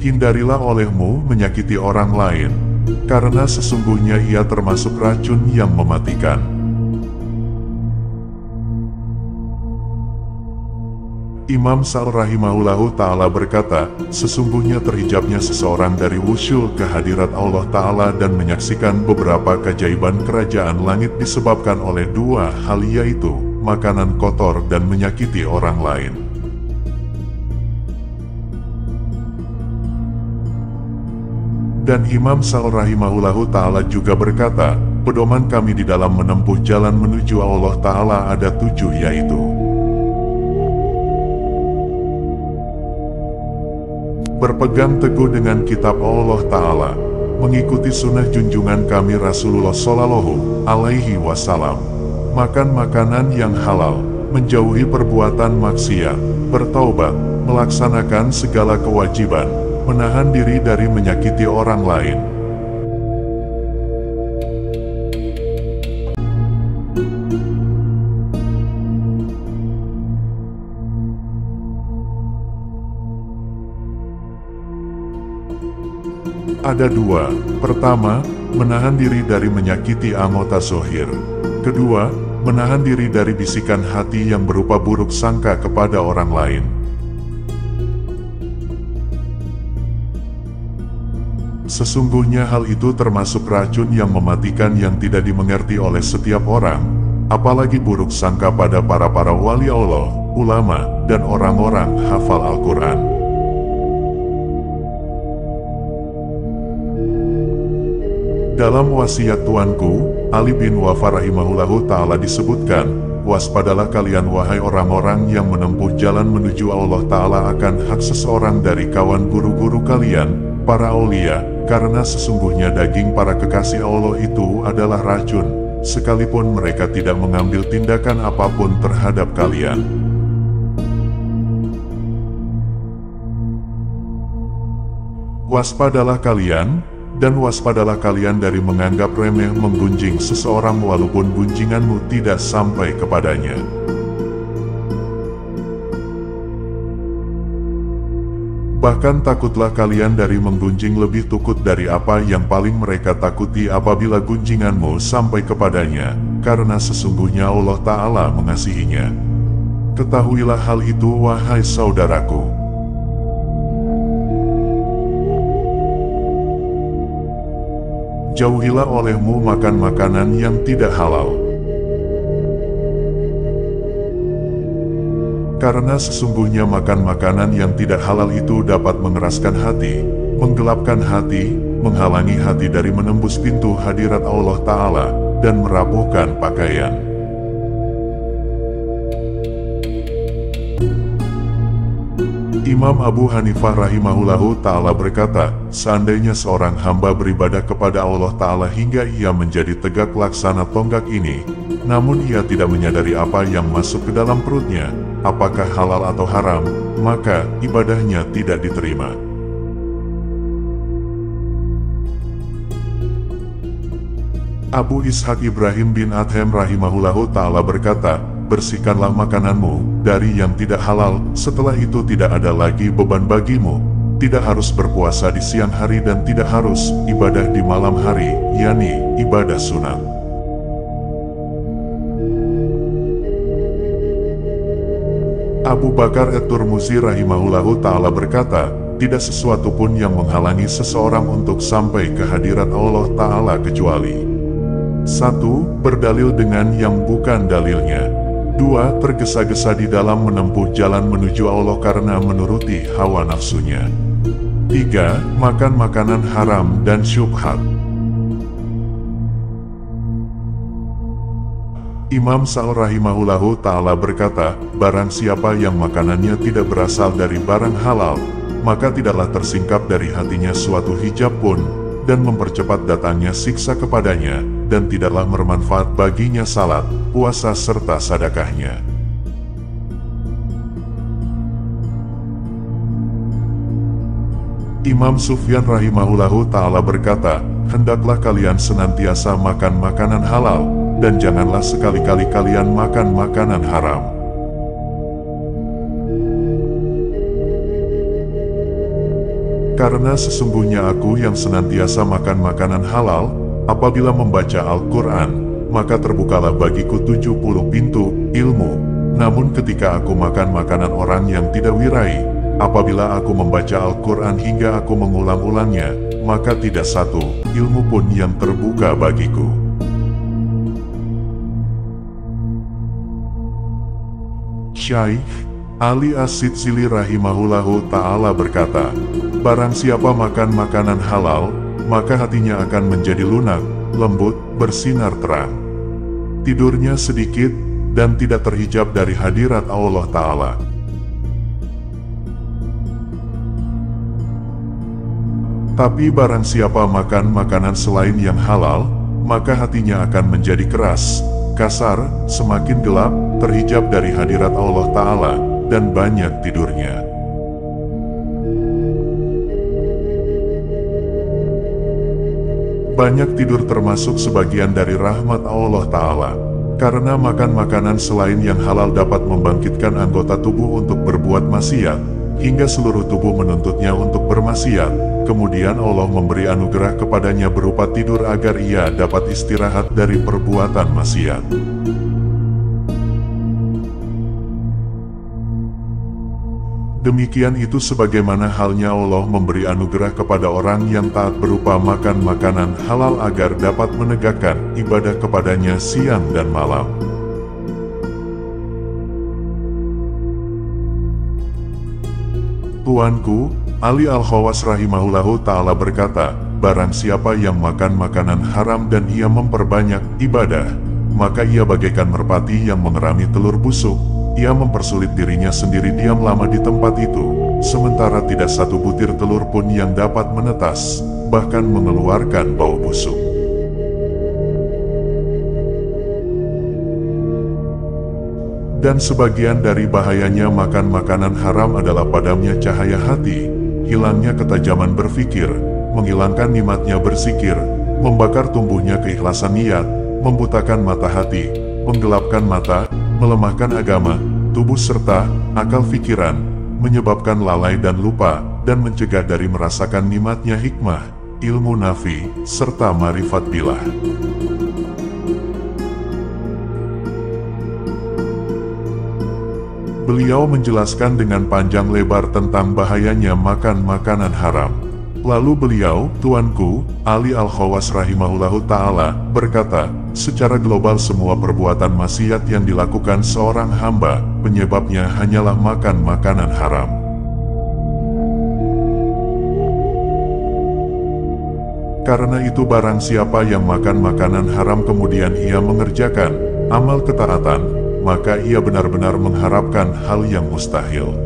Hindarilah olehmu menyakiti orang lain, karena sesungguhnya ia termasuk racun yang mematikan. Imam Sa'd rahimahullahu ta'ala berkata, sesungguhnya terhijabnya seseorang dari wusyul ke hadirat Allah ta'ala dan menyaksikan beberapa keajaiban kerajaan langit disebabkan oleh dua hal, yaitu makanan kotor dan menyakiti orang lain. Dan Imam Sa'd rahimahullahu ta'ala juga berkata, pedoman kami di dalam menempuh jalan menuju Allah ta'ala ada 7, yaitu berpegang teguh dengan kitab Allah Ta'ala, mengikuti sunnah junjungan kami Rasulullah Shallallahu Alaihi Wasallam, makan makanan yang halal, menjauhi perbuatan maksiat, bertaubat, melaksanakan segala kewajiban, menahan diri dari menyakiti orang lain. Ada 2. Pertama, menahan diri dari menyakiti anggota zohir. Kedua, menahan diri dari bisikan hati yang berupa buruk sangka kepada orang lain. Sesungguhnya hal itu termasuk racun yang mematikan yang tidak dimengerti oleh setiap orang, apalagi buruk sangka pada para wali Allah, ulama, dan orang-orang hafal Al-Quran. Dalam wasiat tuanku, Ali bin Wafa rahimahullahu ta'ala disebutkan, waspadalah kalian wahai orang-orang yang menempuh jalan menuju Allah ta'ala akan hak seseorang dari kawan guru-guru kalian, para aulia, karena sesungguhnya daging para kekasih Allah itu adalah racun, sekalipun mereka tidak mengambil tindakan apapun terhadap kalian. Waspadalah kalian, dan waspadalah kalian dari menganggap remeh menggunjing seseorang walaupun gunjinganmu tidak sampai kepadanya. Bahkan takutlah kalian dari menggunjing lebih tukut dari apa yang paling mereka takuti apabila gunjinganmu sampai kepadanya, karena sesungguhnya Allah Ta'ala mengasihinya. Ketahuilah hal itu wahai saudaraku. Jauhilah olehmu makan makanan yang tidak halal. Karena sesungguhnya makan makanan yang tidak halal itu dapat mengeraskan hati, menggelapkan hati, menghalangi hati dari menembus pintu hadirat Allah Ta'ala, dan merapuhkan pakaian. Imam Abu Hanifah rahimahullahu ta'ala berkata, seandainya seorang hamba beribadah kepada Allah Ta'ala hingga ia menjadi tegak laksana tonggak ini, namun ia tidak menyadari apa yang masuk ke dalam perutnya, apakah halal atau haram, maka ibadahnya tidak diterima. Abu Ishaq Ibrahim bin Adhem rahimahullahu ta'ala berkata, bersihkanlah makananmu dari yang tidak halal, setelah itu tidak ada lagi beban bagimu, tidak harus berpuasa di siang hari dan tidak harus ibadah di malam hari, yakni ibadah sunat. Abu Bakar At-Turmuzi rahimahullahu ta'ala berkata, tidak sesuatu pun yang menghalangi seseorang untuk sampai ke hadirat Allah Ta'ala kecuali 1. Berdalil dengan yang bukan dalilnya. 2. Tergesa-gesa di dalam menempuh jalan menuju Allah karena menuruti hawa nafsunya. 3. Makan makanan haram dan syubhat. Imam Sa'd rahimahullahu ta'ala berkata, barang siapa yang makanannya tidak berasal dari barang halal, maka tidaklah tersingkap dari hatinya suatu hijab pun, dan mempercepat datangnya siksa kepadanya, dan tidaklah bermanfaat baginya salat, puasa serta sedekahnya. Imam Sufyan rahimahullahu ta'ala berkata, hendaklah kalian senantiasa makan makanan halal, dan janganlah sekali-kali kalian makan makanan haram. Karena sesungguhnya aku yang senantiasa makan makanan halal, apabila membaca Al-Quran, maka terbukalah bagiku 70 pintu ilmu. Namun ketika aku makan makanan orang yang tidak wirai, apabila aku membaca Al-Quran hingga aku mengulang-ulangnya, maka tidak satu ilmu pun yang terbuka bagiku. Syaikh Ali As-Sijzili rahimahullahu ta'ala berkata, barang siapa makan makanan halal, maka hatinya akan menjadi lunak, lembut, bersinar terang. Tidurnya sedikit, dan tidak terhijab dari hadirat Allah Ta'ala. Tapi barang siapa makan makanan selain yang halal, maka hatinya akan menjadi keras, kasar, semakin gelap, terhijab dari hadirat Allah Ta'ala, dan banyak tidurnya. Banyak tidur termasuk sebagian dari rahmat Allah Ta'ala. Karena makan makanan selain yang halal dapat membangkitkan anggota tubuh untuk berbuat maksiat, hingga seluruh tubuh menuntutnya untuk bermaksiat. Kemudian Allah memberi anugerah kepadanya berupa tidur agar ia dapat istirahat dari perbuatan maksiat. Demikian itu sebagaimana halnya Allah memberi anugerah kepada orang yang taat berupa makan makanan halal agar dapat menegakkan ibadah kepadanya siang dan malam. Tuanku, Ali Al-Khawas rahimahullahu ta'ala berkata, barang siapa yang makan makanan haram dan ia memperbanyak ibadah, maka ia bagaikan merpati yang mengerami telur busuk. Ia mempersulit dirinya sendiri diam lama di tempat itu, sementara tidak satu butir telur pun yang dapat menetas, bahkan mengeluarkan bau busuk. Dan sebagian dari bahayanya makan makanan haram adalah padamnya cahaya hati, hilangnya ketajaman berpikir, menghilangkan nikmatnya berzikir, membakar tumbuhnya keikhlasan niat, membutakan mata hati, menggelapkan mata, melemahkan agama, tubuh serta akal pikiran, menyebabkan lalai dan lupa, dan mencegah dari merasakan nikmatnya hikmah, ilmu nafi, serta marifat billah. Beliau menjelaskan dengan panjang lebar tentang bahayanya makan makanan haram. Lalu beliau, Tuanku, Ali Al-Khawas rahimahullahu ta'ala, berkata, secara global semua perbuatan maksiat yang dilakukan seorang hamba, penyebabnya hanyalah makan makanan haram. Karena itu barang siapa yang makan makanan haram kemudian ia mengerjakan amal ketaatan, maka ia benar-benar mengharapkan hal yang mustahil.